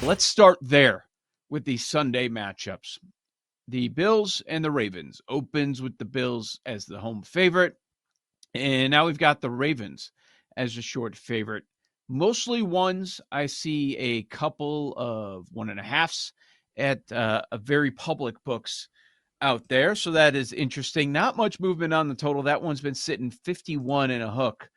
Let's start there with the Sunday matchups. The Bills and the Ravens opens with the Bills as the home favorite. And now we've got the Ravens as a short favorite. Mostly ones. I see a couple of 1.5s at a very public books out there. So that is interesting. Not much movement on the total. That one's been sitting 51 and a hook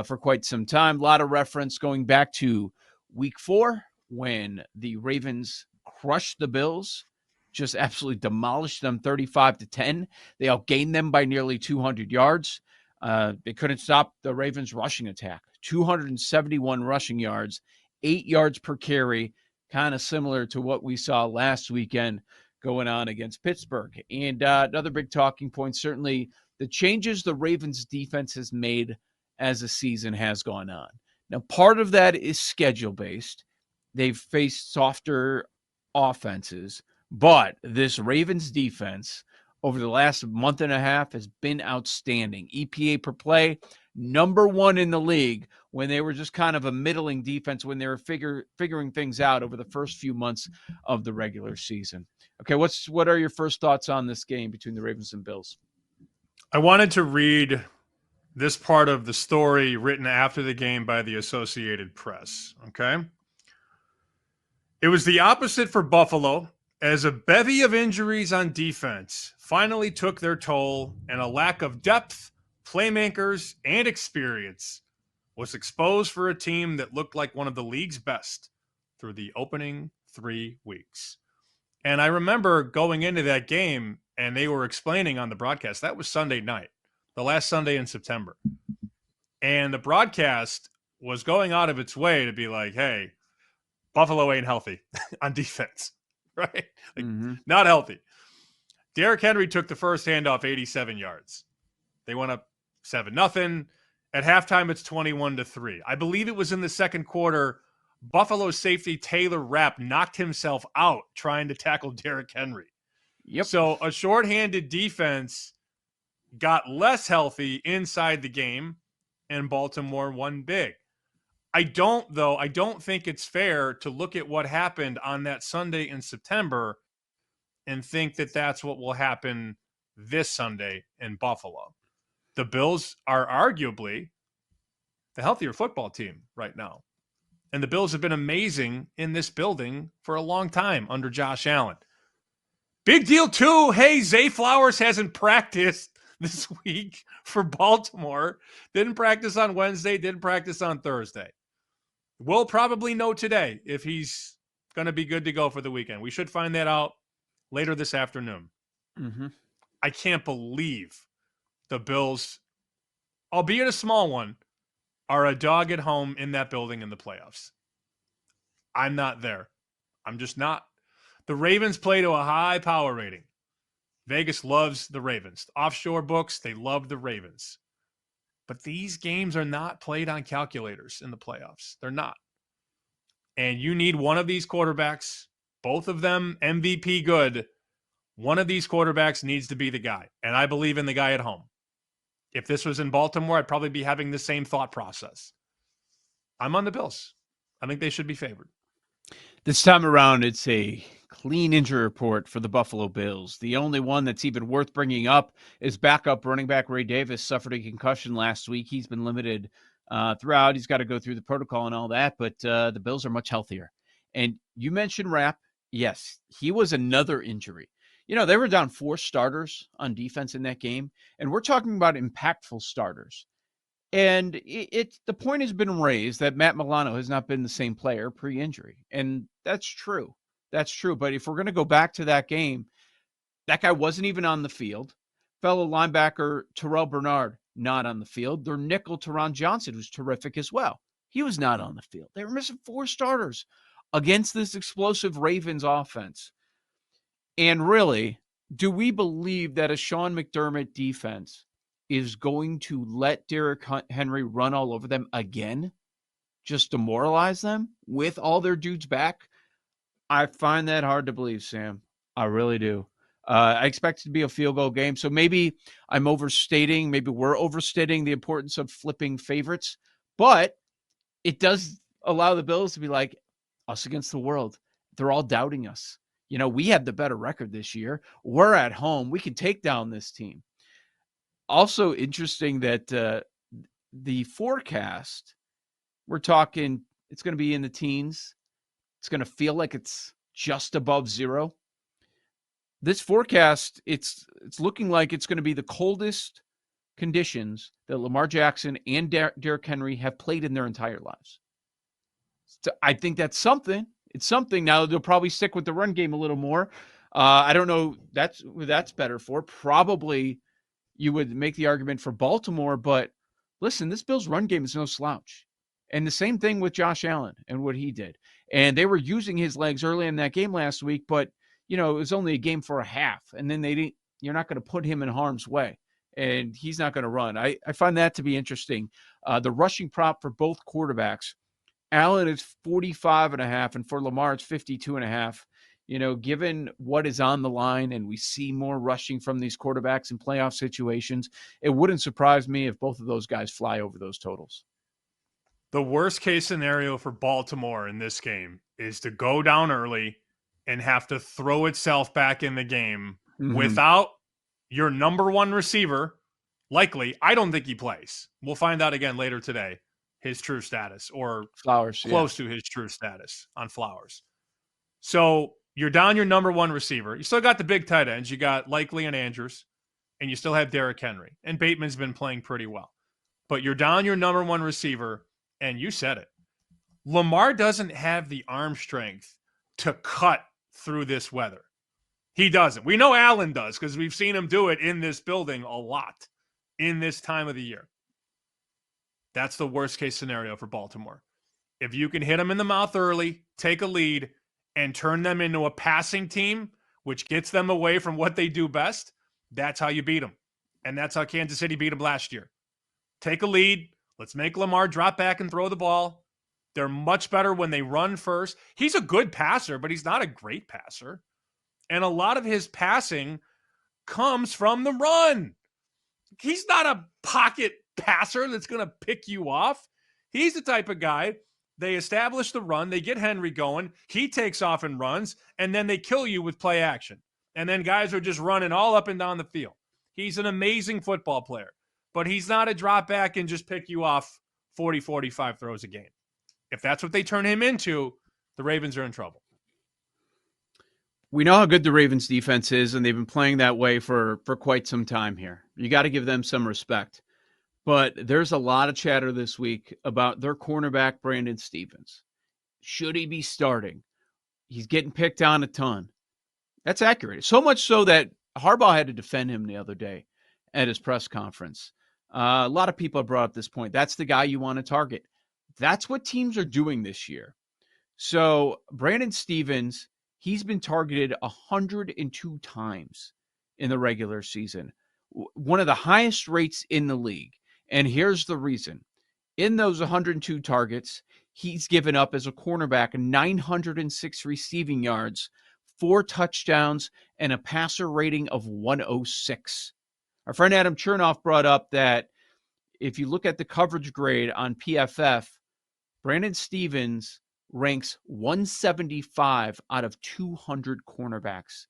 for quite some time. A lot of reference going back to week 4 when the Ravens crushed the Bills, just absolutely demolished them 35-10. They outgained them by nearly 200 yards. They couldn't stop the Ravens' rushing attack. 271 rushing yards, 8 yards per carry, kind of similar to what we saw last weekend going on against Pittsburgh. And another big talking point, certainly the changes the Ravens defense has made as the season has gone on. Now, part of that is schedule-based. They've faced softer offenses, but this Ravens defense over the last month and a half has been outstanding. EPA per play, number 1 in the league when they were just kind of a middling defense when they were figuring things out over the first few months of the regular season. Okay, what are your first thoughts on this game between the Ravens and Bills? I wanted to read this part of the story written after the game by the Associated Press, okay? It was the opposite for Buffalo, as a bevy of injuries on defense finally took their toll, and a lack of depth, playmakers, and experience was exposed for a team that looked like one of the league's best through the opening 3 weeks. And I remember going into that game, and they were explaining on the broadcast, that was Sunday night, the last Sunday in September. And the broadcast was going out of its way to be like, hey, Buffalo ain't healthy on defense. Right? Not healthy. Derrick Henry took the first handoff 87 yards. They went up 7-0. At halftime, it's 21-3. I believe it was in the second quarter, Buffalo safety Taylor Rapp knocked himself out trying to tackle Derrick Henry. Yep. So a shorthanded defense got less healthy inside the game, and Baltimore won big. I don't think it's fair to look at what happened on that Sunday in September and think that that's what will happen this Sunday in Buffalo. The Bills are arguably the healthier football team right now. And the Bills have been amazing in this building for a long time under Josh Allen. Big deal too. Hey, Zay Flowers hasn't practiced this week for Baltimore. Didn't practice on Wednesday, didn't practice on Thursday. We'll probably know today if he's going to be good to go for the weekend. We should find that out later this afternoon. I can't believe the Bills, albeit a small one, are a dog at home in that building in the playoffs. I'm not there. I'm just not. The Ravens play to a high power rating. Vegas loves the Ravens. Offshore books, they love the Ravens. But these games are not played on calculators in the playoffs. They're not. And you need one of these quarterbacks, both of them MVP good. One of these quarterbacks needs to be the guy. And I believe in the guy at home. If this was in Baltimore, I'd probably be having the same thought process. I'm on the Bills. I think they should be favored. This time around, it's a clean injury report for the Buffalo Bills. The only one that's even worth bringing up is backup running back Ray Davis suffered a concussion last week. He's been limited throughout. He's got to go through the protocol and all that, but the Bills are much healthier. And you mentioned Rapp. Yes, he was another injury. You know, they were down 4 starters on defense in that game, and we're talking about impactful starters. And the point has been raised that Matt Milano has not been the same player pre-injury. And that's true. That's true. But if we're going to go back to that game, that guy wasn't even on the field. Fellow linebacker Terrell Bernard, not on the field. Their nickel, Teron Johnson, was terrific as well. He was not on the field. They were missing 4 starters against this explosive Ravens offense. And really, do we believe that a Sean McDermott defense is going to let Derrick Henry run all over them again? Just demoralize them with all their dudes back? I find that hard to believe, Sam. I really do. I expect it to be a field goal game. So maybe I'm overstating. Maybe we're overstating the importance of flipping favorites. But it does allow the Bills to be like, us against the world. They're all doubting us. We had the better record this year. We're at home. We can take down this team. Also interesting that the forecast, we're talking it's going to be in the teens. It's going to feel like it's just above zero. This forecast, it's looking like it's going to be the coldest conditions that Lamar Jackson and Derrick Henry have played in their entire lives. So I think that's something. It's something. Now they'll probably stick with the run game a little more. I don't know that's better for. Probably you would make the argument for Baltimore, but listen, this Bills run game is no slouch. And the same thing with Josh Allen and what he did. And they were using his legs early in that game last week, but it was only a game for a half. And then you're not going to put him in harm's way. And he's not going to run. I find that to be interesting. The rushing prop for both quarterbacks, Allen is 45.5, and for Lamar, it's 52.5. Given what is on the line and we see more rushing from these quarterbacks in playoff situations, it wouldn't surprise me if both of those guys fly over those totals. The worst case scenario for Baltimore in this game is to go down early and have to throw itself back in the game without your number one receiver. Likely, I don't think he plays. We'll find out again later today his true status, or Flowers, close to his true status on Flowers. So you're down your number one receiver. You still got the big tight ends. You got Likely and Andrews, and you still have Derrick Henry. And Bateman's been playing pretty well. But you're down your number one receiver, and you said it. Lamar doesn't have the arm strength to cut through this weather. He doesn't. We know Allen does because we've seen him do it in this building a lot in this time of the year. That's the worst case scenario for Baltimore. If you can hit them in the mouth early, take a lead, and turn them into a passing team, which gets them away from what they do best, that's how you beat them. And that's how Kansas City beat them last year. Take a lead. Let's make Lamar drop back and throw the ball. They're much better when they run first. He's a good passer, but he's not a great passer. And a lot of his passing comes from the run. He's not a pocket passer that's going to pick you off. He's the type of guy, they establish the run, they get Henry going, he takes off and runs, and then they kill you with play action. And then guys are just running all up and down the field. He's an amazing football player, but he's not a drop back and just pick you off 40, 45 throws a game. If that's what they turn him into, the Ravens are in trouble. We know how good the Ravens defense is, and they've been playing that way for quite some time here. You got to give them some respect. But there's a lot of chatter this week about their cornerback, Brandon Stephens. Should he be starting? He's getting picked on a ton. That's accurate. So much so that Harbaugh had to defend him the other day at his press conference. A lot of people have brought up this point. That's the guy you want to target. That's what teams are doing this year. So Brandon Stephens, he's been targeted 102 times in the regular season, one of the highest rates in the league. And here's the reason. In those 102 targets, he's given up as a cornerback 906 receiving yards, 4 touchdowns, and a passer rating of 106. Our friend Adam Chernoff brought up that if you look at the coverage grade on PFF, Brandon Stephens ranks 175 out of 200 cornerbacks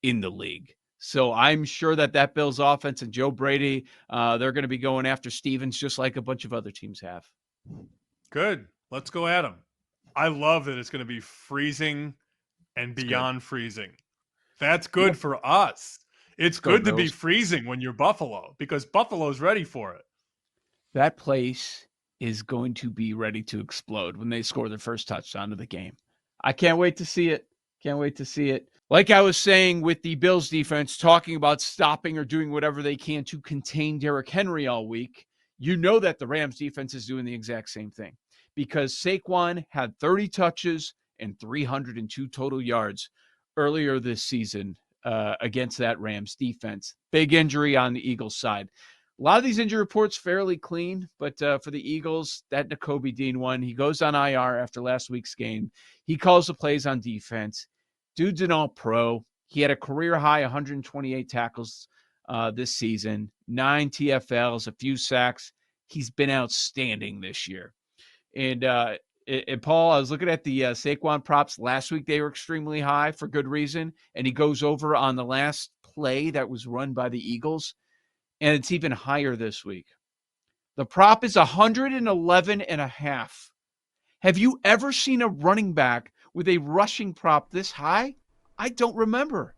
in the league. So I'm sure that Bills offense and Joe Brady, they're going to be going after Stephens just like a bunch of other teams have. Good. Let's go at them. I love that it's going to be freezing and beyond freezing. That's good for us. It's good to be freezing when you're Buffalo because Buffalo's ready for it. That place is going to be ready to explode when they score their first touchdown of the game. I can't wait to see it. Can't wait to see it. Like I was saying with the Bills defense, talking about stopping or doing whatever they can to contain Derrick Henry all week, you know that the Rams defense is doing the exact same thing because Saquon had 30 touches and 302 total yards earlier this season against that Rams defense. Big injury on the Eagles side. A lot of these injury reports fairly clean, but for the Eagles, that Nakobe Dean one, he goes on IR after last week's game. He calls the plays on defense. Dude's an all-pro. He had a career-high 128 tackles this season, 9 TFLs, a few sacks. He's been outstanding this year. And And Paul, I was looking at the Saquon props last week. They were extremely high for good reason. And he goes over on the last play that was run by the Eagles, and it's even higher this week. The prop is 111 and a half. Have you ever seen a running back with a rushing prop this high? I don't remember.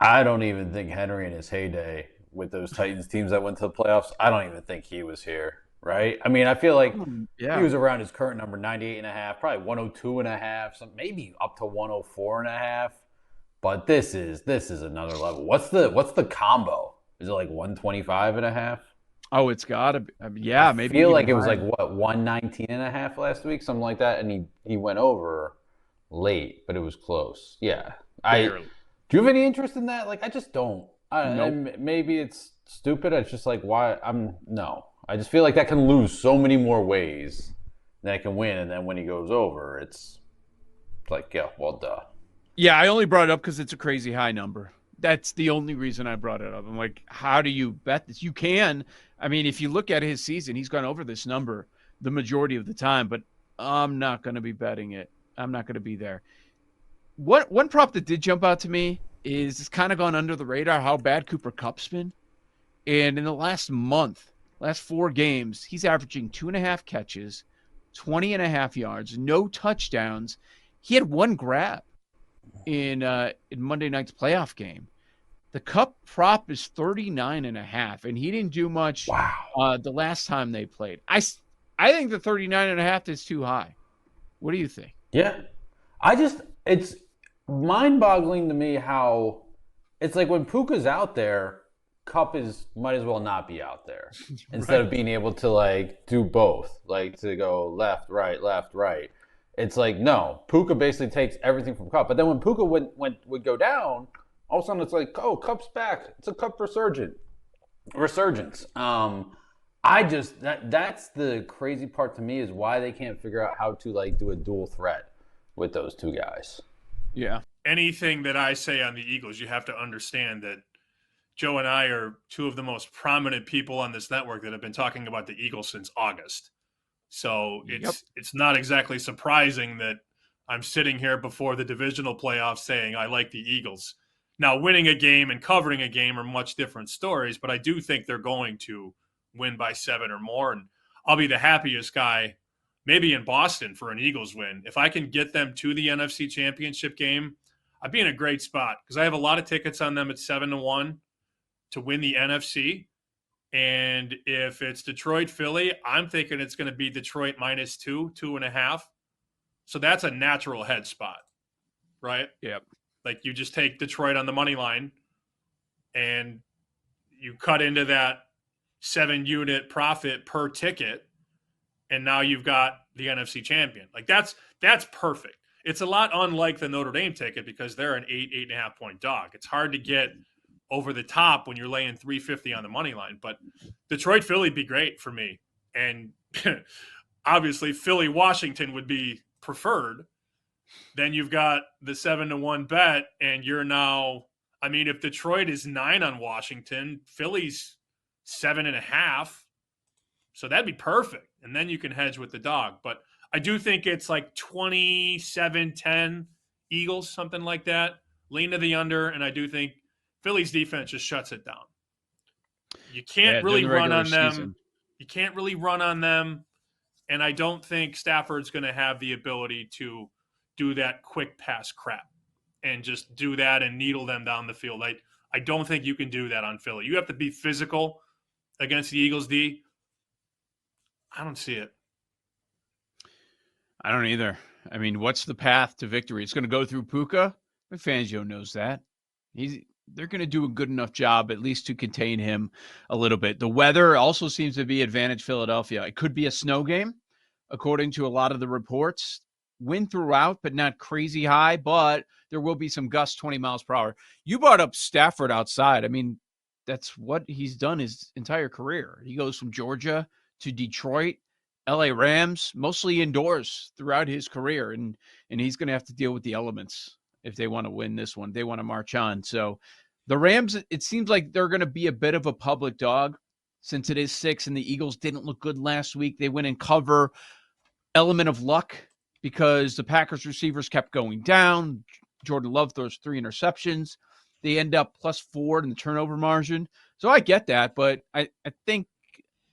I don't even think Henry in his heyday with those Titans teams that went to the playoffs, I don't even think he was here, right? I mean, I feel like he Yeah. was around his current number, 98 and a half, probably 102 and a half, some maybe up to 104 and a half. But this is another level. What's the combo? Is it like 125 and a half? Oh, it's got to be. I mean, I yeah, maybe feel even like it was like higher. what 119 and a half last week, something like that, and he went over late, but it was close. Yeah. I Barely. Do you have any interest in that? Like, I just don't. Nope. And maybe it's stupid. It's just like, why? No. I just feel like that can lose so many more ways than it can win. And then when he goes over, it's like, yeah, well, duh. Yeah, I only brought it up because it's a crazy high number. That's the only reason I brought it up. I'm like, how do you bet this? You can. I mean, if you look at his season, he's gone over this number the majority of the time, but I'm not going to be betting it. I'm not going to be there. One prop that did jump out to me is it's kind of gone under the radar how bad Cooper Kupp's been. And in the last month, last 4 games, he's averaging 2.5 catches, 20.5 yards, no touchdowns. He had one grab in Monday night's playoff game. The Cup prop is 39.5, and he didn't do much Wow. the last time they played. I think the 39.5 is too high. What do you think? Yeah. It's mind boggling to me how it's like when Puka's out there, Cup is might as well not be out there instead of being able to like do both, like to go left, right. It's like no, Puka basically takes everything from Cup. But then when Puka would go down, all of a sudden it's like, oh, Cup's back. It's a Cup resurgence. I just that's the crazy part to me is why they can't figure out how to like do a dual threat with those two guys. Yeah. Anything that I say on the Eagles, you have to understand that Joe and I are two of the most prominent people on this network that have been talking about the Eagles since August. So Yep. it's not exactly surprising that I'm sitting here before the divisional playoffs saying I like the Eagles. Now, winning a game and covering a game are much different stories, but I do think they're going to win by 7 or more. And I'll be the happiest guy, maybe in Boston, for an Eagles win. If I can get them to the NFC Championship game, I'd be in a great spot because I have a lot of tickets on them at 7-1 to win the NFC. And if it's Detroit, Philly, I'm thinking it's going to be Detroit -2, 2.5. So that's a natural head spot, right? Yep. Like you just take Detroit on the money line and you cut into that 7-unit profit per ticket. And now you've got the NFC champion. Like that's perfect. It's a lot unlike the Notre Dame ticket because they're an 8.5 point dog. It's hard to get over the top when you're laying 350 on the money line. But Detroit, Philly would be great for me. And obviously Philly, Washington would be preferred. Then you've got the 7-1 bet, and you're now, I mean, if Detroit is 9 on Washington, Philly's 7.5. So that'd be perfect. And then you can hedge with the dog. But I do think it's like 27-10 Eagles, something like that. Lean to the under, and I do think Philly's defense just shuts it down. You can't really during the run regular on them. season. You can't really run on them. And I don't think Stafford's going to have the ability to do that quick pass crap and just do that and needle them down the field. I don't think you can do that on Philly. You have to be physical against the Eagles D. I don't see it. I don't either. I mean, what's the path to victory? It's going to go through Puka. Fangio knows that. They're going to do a good enough job, at least to contain him a little bit. The weather also seems to be advantage Philadelphia. It could be a snow game, according to a lot of the reports. Wind throughout, but not crazy high, but there will be some gusts 20 miles per hour. You brought up Stafford outside. I mean, that's what he's done his entire career. He goes from Georgia to Detroit, LA Rams, mostly indoors throughout his career. And he's going to have to deal with the elements if they want to win this one. They want to march on. So the Rams, it seems like they're going to be a bit of a public dog since it is 6 and the Eagles didn't look good last week. They went in cover. element of luck because the Packers receivers kept going down. Jordan Love throws 3 interceptions. They end up +4 in the turnover margin. So I get that, but I think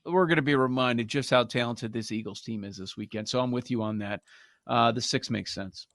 we're going to be reminded just how talented this Eagles team is this weekend. So I'm with you on that. The 6 makes sense.